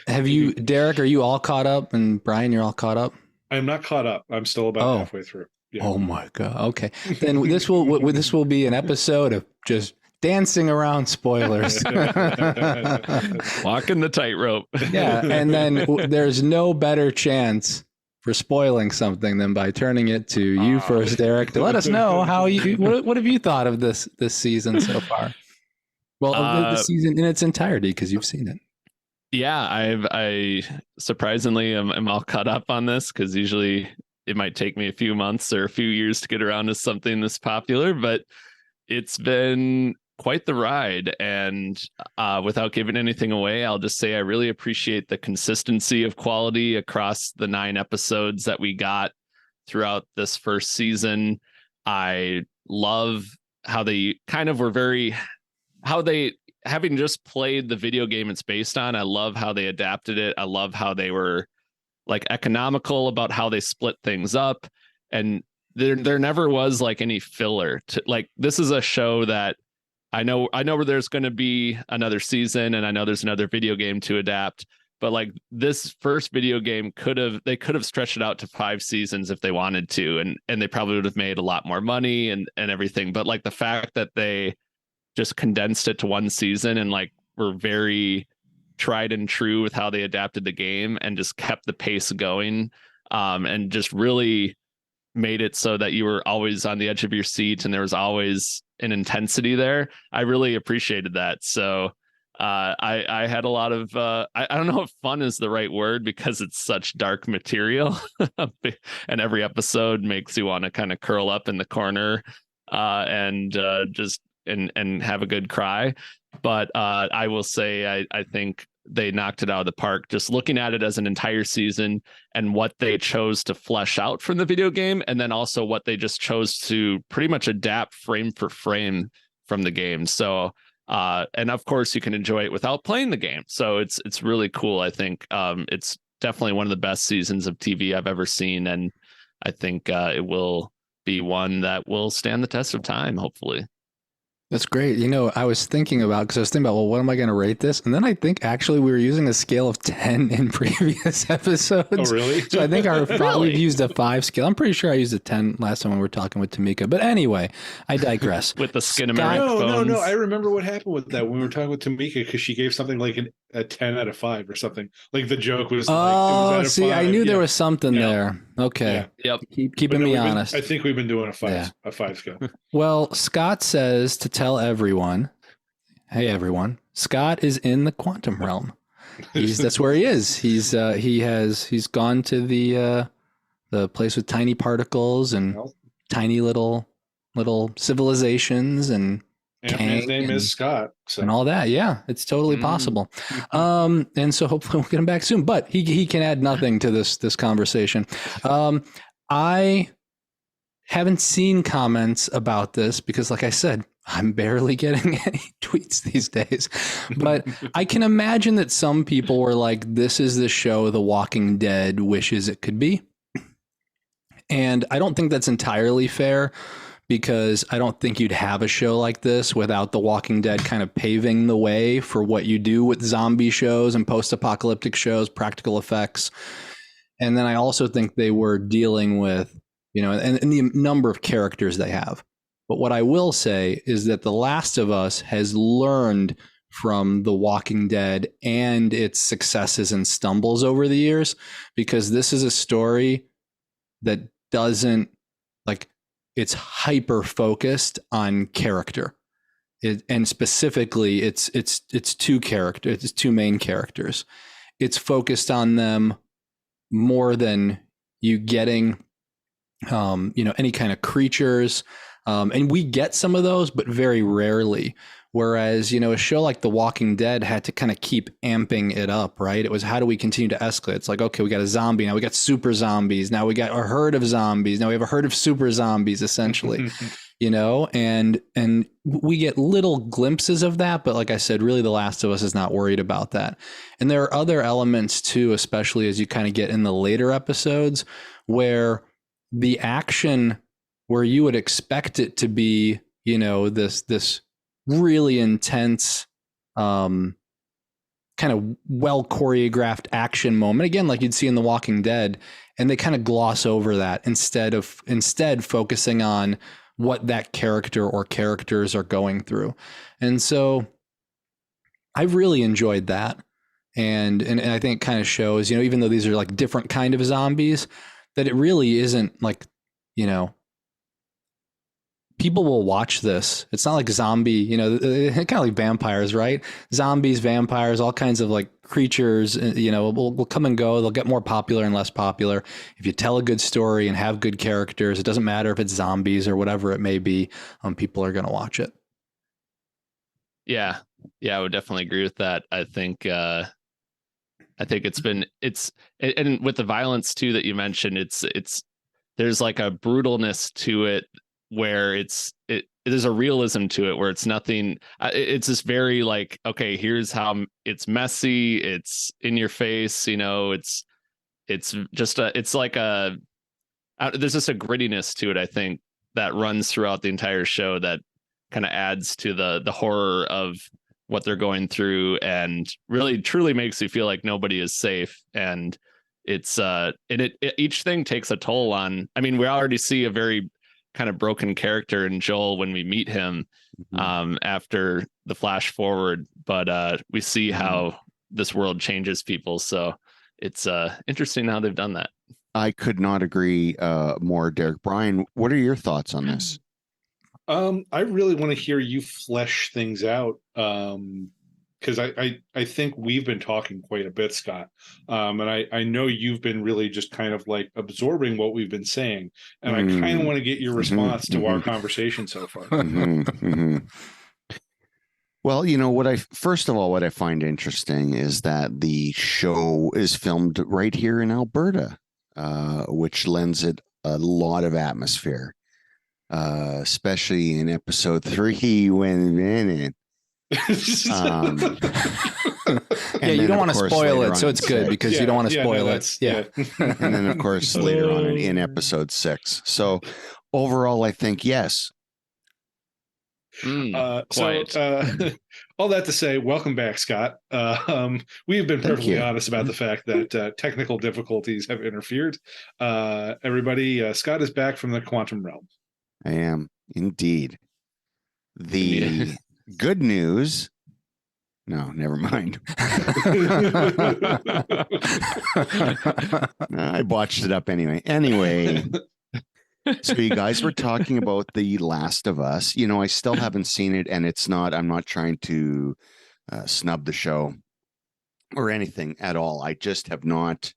Have you, Derek? Are you all caught up? And Brian, you're all caught up? I'm not caught up. I'm still about halfway through. Yeah. Oh my god. Okay, then this will be an episode of just dancing around spoilers. Walking the tightrope. Yeah, and then there's no better chance for spoiling something than by turning it to you first, Derek, to let us know how what have you thought of this season so far? Well, the season in its entirety, because you've seen it. Yeah, I surprisingly am all caught up on this, because usually it might take me a few months or a few years to get around to something this popular, but it's been quite the ride. And without giving anything away, I'll just say I really appreciate the consistency of quality across the 9 episodes that we got throughout this first season. I love how they kind of were having just played the video game it's based on. I love how they adapted it. I love how they were like economical about how they split things up, and there never was like any filler to, like, this is a show that I know where there's going to be another season, and I know there's another video game to adapt, but like this first video game could have stretched it out to 5 seasons if they wanted to, and they probably would have made a lot more money and everything. But like the fact that they just condensed it to 1 season and like were very tried and true with how they adapted the game and just kept the pace going, and just really made it so that you were always on the edge of your seat and there was always an intensity there. I really appreciated that. So I had a lot of I don't know if fun is the right word, because it's such dark material and every episode makes you want to kind of curl up in the corner and just and have a good cry. But I will say I think they knocked it out of the park, just looking at it as an entire season and what they chose to flesh out from the video game, and then also what they just chose to pretty much adapt frame for frame from the game. So and of course you can enjoy it without playing the game, so it's really cool. I think it's definitely one of the best seasons of TV I've ever seen, and I think it will be one that will stand the test of time, hopefully. That's great. You know, I was thinking about, well, what am I going to rate this? And then I think actually we were using a scale of 10 in previous episodes. Oh, really? So I think we've used a 5 scale. I'm pretty sure I used a 10 last time when we were talking with Tamika. But anyway, I digress. With the Skinnamarink bones. No. I remember what happened with that when we were talking with Tamika, because she gave something like a 10 out of 5 or something. Like the joke was. Oh, see, I knew there was something there. Okay. Yeah. Yep. Keeping me honest. I think we've been doing a 5 scale. Well, Scott says to tell everyone, hey everyone, Scott is in the quantum realm. That's where he is. He's gone to the place with tiny particles and tiny little civilizations and his name is Scott, so. And all that. Yeah, it's totally possible. And so hopefully we'll get him back soon. But he can add nothing to this conversation. I haven't seen comments about this because, like I said, I'm barely getting any tweets these days. But I can imagine that some people were like, "This is the show The Walking Dead wishes it could be," and I don't think that's entirely fair, because I don't think you'd have a show like this without The Walking Dead kind of paving the way for what you do with zombie shows and post-apocalyptic shows, practical effects. And then I also think they were dealing with, and the number of characters they have. But what I will say is that The Last of Us has learned from The Walking Dead and its successes and stumbles over the years, because this is a story that doesn't, like, it's hyper focused on character, and specifically it's 2 characters. It's 2 main characters. It's focused on them more than you getting, any kind of creatures. And we get some of those, but very rarely. Whereas, a show like The Walking Dead had to kind of keep amping it up, right? It was, how do we continue to escalate? It's like, okay, we got a zombie. Now we got super zombies. Now we got a herd of zombies. Now we have a herd of super zombies, essentially, and we get little glimpses of that. But like I said, really, The Last of Us is not worried about that. And there are other elements too, especially as you kind of get in the later episodes, where the action, where you would expect it to be, this really intense, kind of well choreographed action moment, again, like you'd see in The Walking Dead, and they kind of gloss over that instead focusing on what that character or characters are going through. And so I really enjoyed that. And I think it kind of shows, even though these are like different kind of zombies, that it really isn't like, people will watch this. It's not like zombie, kind of like vampires, right? Zombies, vampires, all kinds of like creatures, will come and go. They'll get more popular and less popular. If you tell a good story and have good characters, it doesn't matter if it's zombies or whatever it may be, people are going to watch it. Yeah, I would definitely agree with that. I think it's and with the violence too that you mentioned, it's there's like a brutalness to it, where there's a realism to it, where it's nothing. It's just very like, okay, here's how it's messy. It's in your face. It's just there's just a grittiness to it, I think, that runs throughout the entire show that kind of adds to the horror of what they're going through, and really truly makes you feel like nobody is safe. And it's each thing takes a toll on. I mean, we already see a very kind of broken character in Joel when we meet him after the flash forward, but we see how this world changes people. So it's interesting how they've done that. I could not agree more, Derek. Bryan, what are your thoughts on this? I really want to hear you flesh things out, because I think we've been talking quite a bit, Scott, and I know you've been really just kind of like absorbing what we've been saying, and I kind of want to get your response to our conversation so far. Well, what I find interesting is that the show is filmed right here in Alberta, which lends it a lot of atmosphere. Especially in episode 3 when you don't want to spoil it, so it's good because you don't want to spoil it. And then of course later on in episode 6. So overall, I think yes. All that to say, welcome back, Scott. We have been perfectly honest about the fact that technical difficulties have interfered. Everybody, Scott is back from the quantum realm. I am indeed. The good news. No, never mind. I botched it up anyway. So you guys were talking about The Last of Us. I still haven't seen it, and I'm not trying to snub the show or anything at all. I just have not.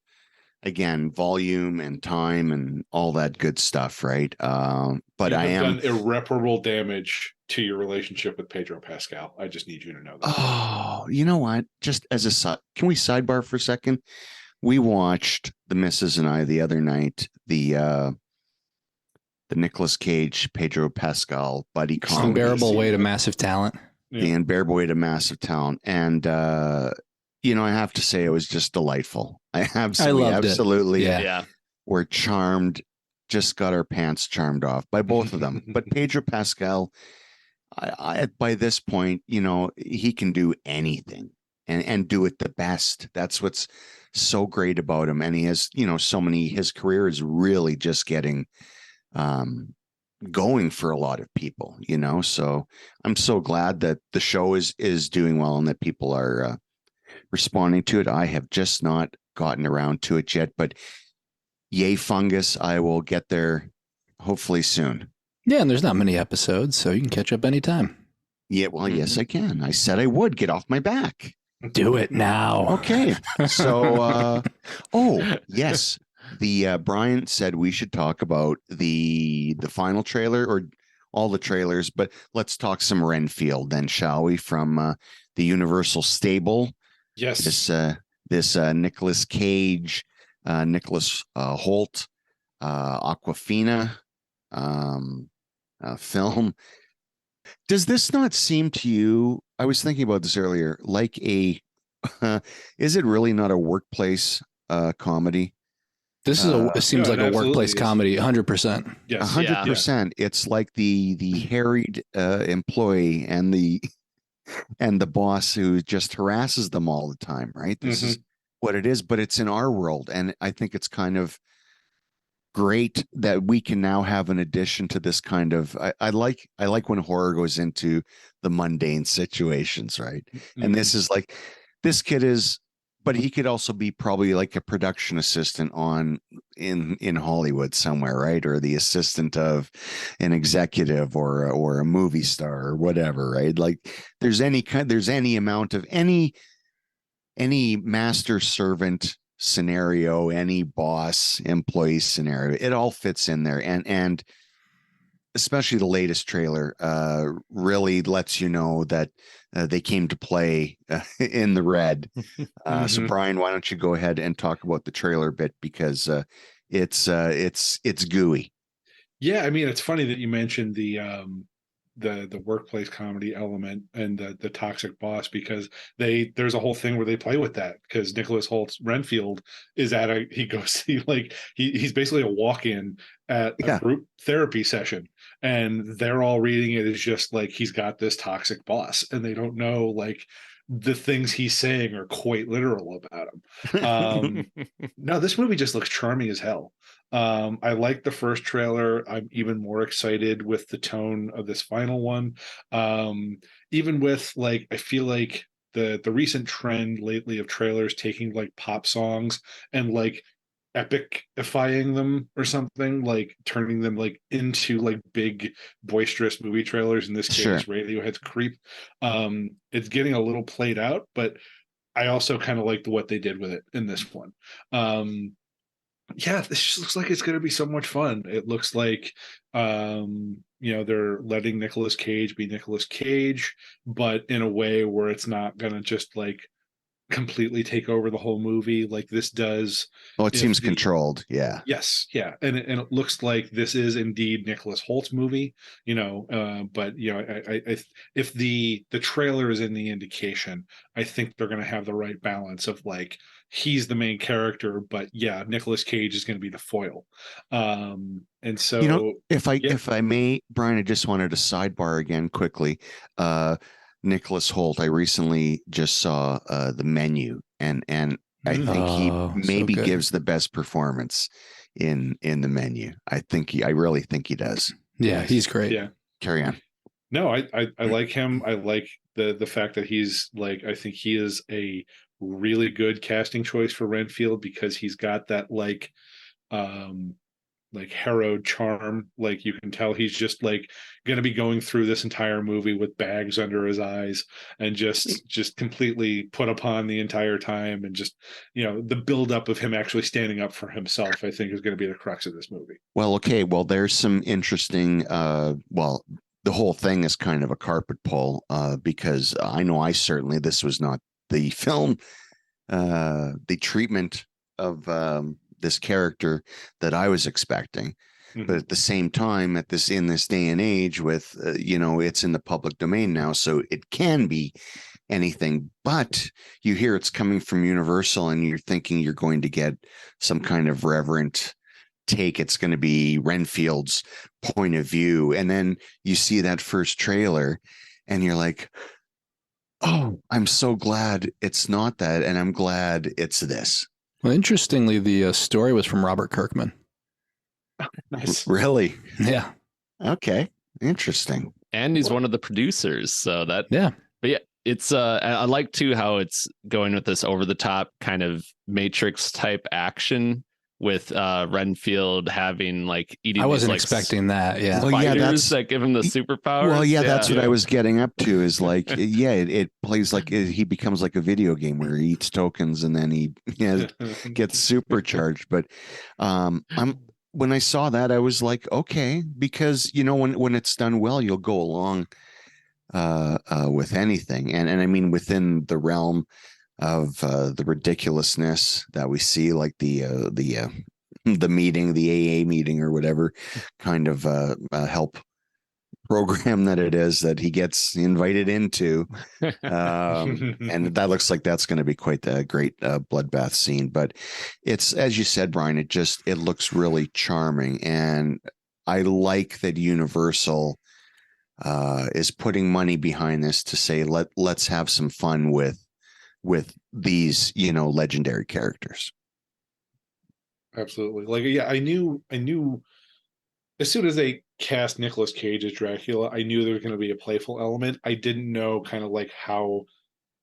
Again, volume and time and all that good stuff, right? But I am done irreparable damage to your relationship with Pedro Pascal. I just need you to know that. Oh, you know what? Just as can we sidebar for a second? We watched, the missus and I, the other night, the Nicolas Cage, Pedro Pascal buddy comedy. Unbearable Weight of Massive Talent. The Unbearable Weight of Massive Talent, and I have to say it was just delightful. I absolutely were charmed, just got our pants charmed off by both of them. But Pedro Pascal, I by this point, he can do anything and do it the best. That's what's so great about him. And he has, his career is really just getting going for a lot of people, so I'm so glad that the show is doing well and that people are responding to it. I have just not gotten around to it yet, but yay fungus, I will get there hopefully soon. Yeah, and there's not many episodes, so you can catch up anytime. Yeah, well, yes, I can. I said I would get off my back. Do it now. Okay. So, yes, the Bryan said we should talk about the final trailer, all the trailers, but let's talk some Renfield then, shall we? From the Universal stable. Yes. This Nicolas Cage, Nicholas Hoult, Awkwafina film. Does this not seem to you? I was thinking about this earlier. Like a, is it really not a workplace comedy? This is it seems like a workplace comedy, 100%. Yes, 100%. It's like the harried employee and the boss who just harasses them all the time, right? This is what it is, but it's in our world, and I think it's kind of great that we can now have an addition to this kind of. I like when horror goes into the mundane situations, right? And this is like, this kid is, but he could also be probably like a production assistant in Hollywood somewhere, right? Or the assistant of an executive or a movie star or whatever, right? Like there's any amount of any master servant scenario, any boss employee scenario, it all fits in there. And especially the latest trailer really lets you know that they came to play in the red. So Brian, why don't you go ahead and talk about the trailer bit, because it's gooey. Yeah, I mean, it's funny that you mentioned the workplace comedy element and the toxic boss, because there's a whole thing where they play with that, because Nicholas Hoult's Renfield is he's basically a walk-in at a group therapy session, and they're all reading it as just like he's got this toxic boss, and they don't know like the things he's saying are quite literal about him. No, this movie just looks charming as hell. I like the first trailer. I'm even more excited with the tone of this final one. Even with like, I feel like the recent trend lately of trailers taking like pop songs and like epicifying them or something, like turning them like into like big boisterous movie trailers. In this case, Radiohead's Creep. It's getting a little played out, but I also kind of liked what they did with it in this one. Yeah, this just looks like it's going to be so much fun. It looks like, they're letting Nicolas Cage be Nicolas Cage, but in a way where it's not going to just like completely take over the whole movie like this does. Well, it seems controlled. Yeah. Yes. Yeah. And it looks like this is indeed Nicholas Hoult's movie, but if the trailer is in the indication, I think they're going to have the right balance of like, he's the main character, but yeah, Nicolas Cage is going to be the foil. And so, if I may, Brian, I just wanted to sidebar again quickly. Nicholas Hoult, I recently just saw the Menu, and I think he maybe gives the best performance in the Menu. I really think he does. Yeah, he's great. Yeah, carry on. No, I like him. I like the fact that he's like, I think he is a really good casting choice for Renfield, because he's got that like harrowed charm. Like you can tell he's just like going to be going through this entire movie with bags under his eyes and just completely put upon the entire time, and just the buildup of him actually standing up for himself, I think, is going to be the crux of this movie. Well, okay, well there's some interesting the whole thing is kind of a carpet pull, because I know this was not the film, the treatment of this character that I was expecting. But at the same time, in this day and age with, it's in the public domain now, so it can be anything, but you hear it's coming from Universal and you're thinking you're going to get some kind of reverent take. It's going to be Renfield's point of view. And then you see that first trailer and you're like, oh, I'm so glad it's not that. And I'm glad it's this. Well, interestingly, the story was from Robert Kirkman. Nice. Really? Yeah. Okay. Interesting. And he's one of the producers. So that, yeah. But yeah, it's, I like too how it's going with this over the top kind of Matrix type action with Renfield having like eating. I wasn't like expecting that. Yeah. Well, yeah, that's that give him the superpower. Well, yeah, that's what I was getting up to, is like, it plays like he becomes like a video game where he eats tokens and then he gets supercharged. But when I saw that, I was like, okay, because when it's done well, you'll go along with anything, and I mean within the realm of the ridiculousness that we see, like the meeting, the AA meeting or whatever kind of help program that it is that he gets invited into. And that looks like that's going to be quite a great bloodbath scene. But it's, as you said, Brian, it looks really charming. And I like that Universal is putting money behind this to say, let's have some fun with these, legendary characters. Absolutely. Like, yeah, I knew as soon as they cast Nicolas Cage as Dracula, I knew there was going to be a playful element. I didn't know kind of like how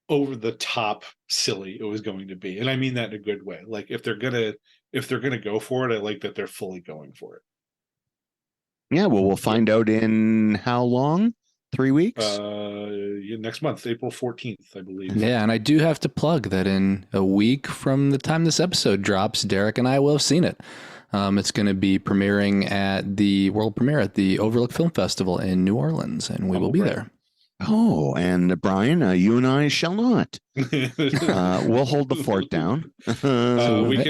over the top silly it was going to be. And I mean that in a good way. Like if they're going to go for it, I like that they're fully going for it. Yeah, well, we'll find out in how long? 3 weeks? Next month, April 14th, I believe. Yeah, and I do have to plug that in a week from the time this episode drops, Derek and I will have seen it. It's going to be premiering at the world premiere at the Overlook Film Festival in New Orleans, and we will be there. Oh, and Brian, you and I shall not. We'll hold the fort down. We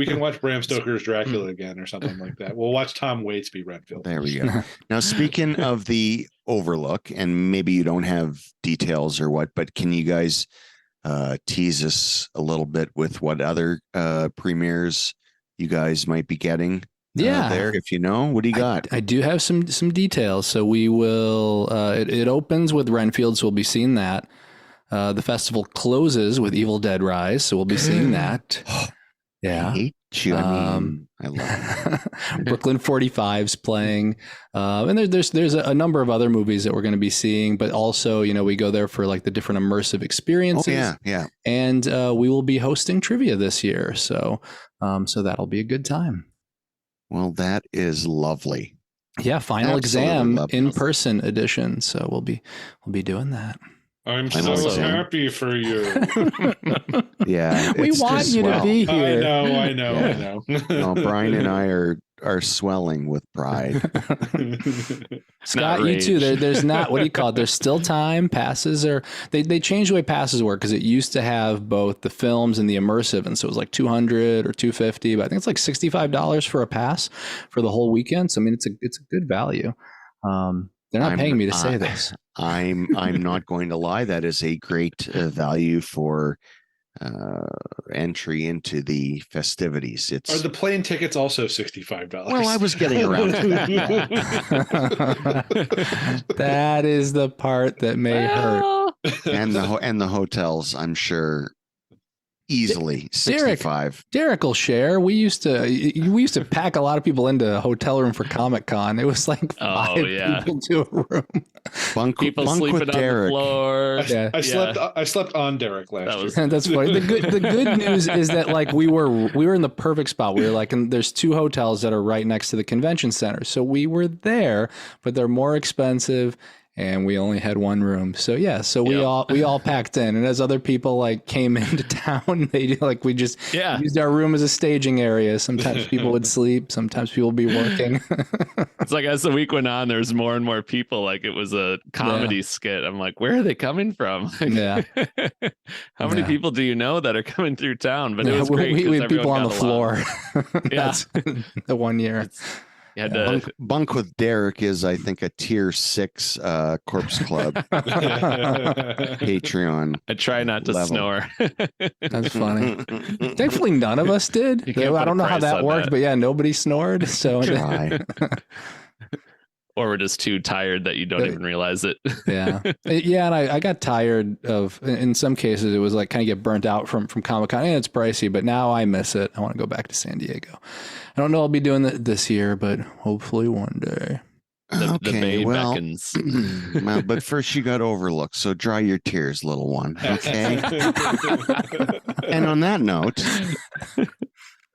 can watch Bram Stoker's Dracula again or something like that. We'll watch Tom Waits be Renfield. There we go. Now, speaking of the Overlook, and maybe you don't have details or what, but can you guys tease us a little bit with what other premieres you guys might be getting? There, if you know, what do you got? I do have some details. So we will. It opens with Renfield, so we'll be seeing that. The festival closes with Evil Dead Rise, so we'll be seeing that. Yeah, I hate you. I mean, I love it. Brooklyn 45's playing, and there's a number of other movies that we're going to be seeing. But also, we go there for like the different immersive experiences. Oh, yeah. And we will be hosting trivia this year, so that'll be a good time. Well, that is lovely. Yeah, final exam in-person edition. So we'll be doing that. I'm so happy for you. Yeah, we want you to be here. I know. No, Brian and I are swelling with pride. Scott, you too. There's not, what do you call it? There's still time. Passes are, they changed the way passes work, because it used to have both the films and the immersive, and so it was like $200 or $250, but I think it's like $65 for a pass for the whole weekend. So I mean, it's a good value. They're not paying me to say this. I'm not going to lie. That is a great value for entry into the festivities. Are the plane tickets also $65? Well, I was getting around to that. That is the part that may hurt. And the hotels, I'm sure, easily 65. Derek will share. We used to pack a lot of people into a hotel room for Comic-Con. It was like five people to a room. People sleeping on the floor. Yeah. I slept on Derek last year. That's funny. The good news is that like we were in the perfect spot. We were like, and there's two hotels that are right next to the convention center, so we were there, but they're more expensive. And we only had one room. So yeah, we all packed in. And as other people like came into town, we just used our room as a staging area. Sometimes people would sleep, sometimes people would be working. It's like as the week went on, there's more and more people. Like it was a comedy skit. I'm like, where are they coming from? Yeah. How many people do you know that are coming through town? But it was great. We had people on the floor. That's the 1 year. You had to bunk with Derek is, I think, a tier 6 Corpse Club Patreon. I try not to snore. That's funny. Thankfully, none of us did. I don't know how that worked, but yeah, nobody snored. So or we're just too tired that you don't even realize it. Yeah. And I got tired of, in some cases, it was like kind of get burnt out from Comic-Con. And it's pricey, but now I miss it. I want to go back to San Diego. I don't know I'll be doing that this year, but hopefully one day. The Bay beckons. Well, but first you got Overlook, so dry your tears, little one. Okay. And on that note,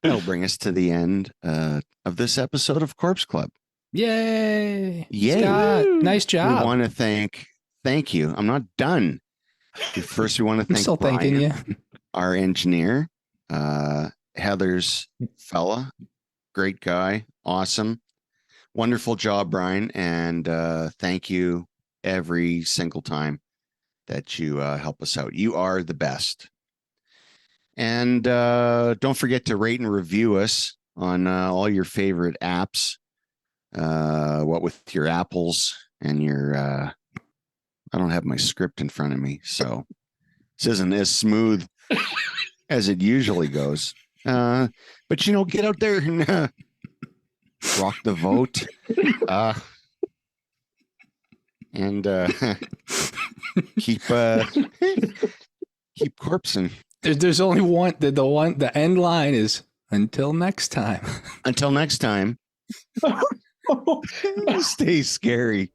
that'll bring us to the end of this episode of Corpse Club. Yay! Scott, nice job. We want to thank you. I'm not done. First, we want to thank Brian, thanking you, our engineer, Heather's fella, great guy, Awesome. Wonderful job, Bryan. And thank you every single time that you help us out. You are the best. And don't forget to rate and review us on all your favorite apps. What with your apples and your I don't have my script in front of me, so this isn't as smooth as it usually goes. But get out there and rock the vote. And keep corpsing. There's only one. The end line is until next time. Until next time. Stay scary.